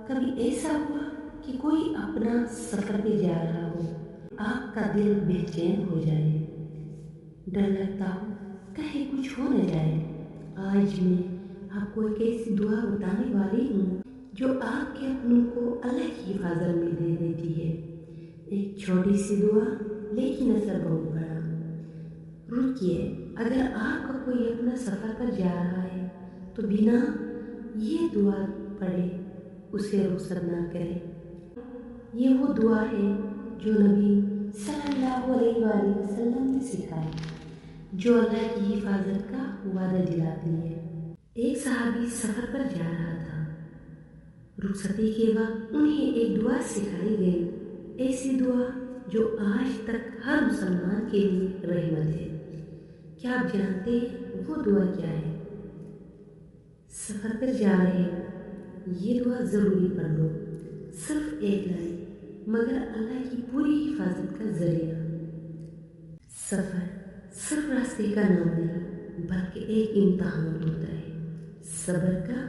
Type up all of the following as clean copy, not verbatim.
کبھی ایسا ہوا کہ کوئی اپنا سفر پہ جا رہا ہو، آپ کا دل بے چین ہو جائے، ڈر لگتا ہو کہیں کچھ ہو نہ جائے؟ آج میں آپ کو ایک ایسی دعا بتانے والی ہوں جو آپ کے اپنوں کو اللہ کی حفاظت میں دے دیتی ہے۔ ایک چھوٹی سی دعا لیکن اثر بہت بڑا۔ رکیے، اگر آپ کا کوئی اپنا سفر پر جا رہا ہے تو بنا یہ دعا پڑھے اسے رخصت نہ کرے۔ یہ وہ دعا ہے جو نبی صلی اللہ علیہ وآلہ وسلم نے سکھائی، جو اللہ کی حفاظت کا وعدہ دلاتی ہے۔ ایک صحابی سفر پر جا رہا تھا۔ رخصتی کے وقت انہیں ایک دعا سکھائی گئی، ایسی دعا جو آج تک ہر مسلمان کے لیے رحمت ہے۔ کیا آپ جانتے ہیں وہ دعا کیا ہے؟ سفر پر جا رہے ہو، یہ دعا ضروری پڑھ لو۔ صرف ایک لائن مگر اللہ کی پوری حفاظت کا ذریعہ۔ سفر صرف راستے کا نام نہیں بلکہ ایک امتحان ہوتا ہے، صبر کا،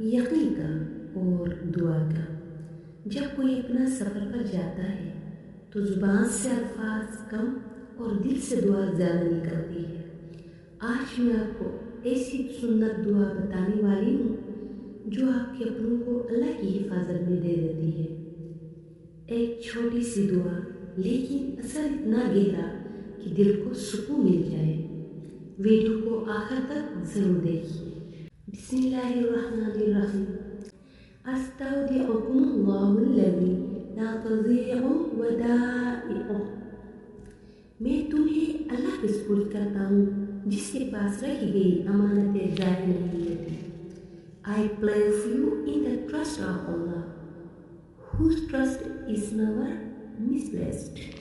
یقین کا اور دعا کا۔ جب کوئی اپنا سفر پر جاتا ہے تو زبان سے الفاظ کم اور دل سے دعا زیادہ نکلتی ہے۔ آج میں آپ کو ایسی سنت دعا بتانے والی ہوں جو آپ کے اپنوں کو اللہ کی حفاظت میں دے دیتی ہے۔ ایک چھوٹی سی دعا لیکن اثر اتنا گہرا کہ دل کو سکون مل جائے۔ ویڈیو کو آخر تک ضرور دیکھیے۔ بسم اللہ الرحمن الرحیم۔ استودعکم اللہ الذی لا تضیع ودائعہ۔ میں تمہیں اللہ کے سپرد کرتا ہوں جس کے پاس رکھی گئی امانتیں ضائع نہیں ہوتی۔ I place you in the trust of Allah, whose trust is never misplaced.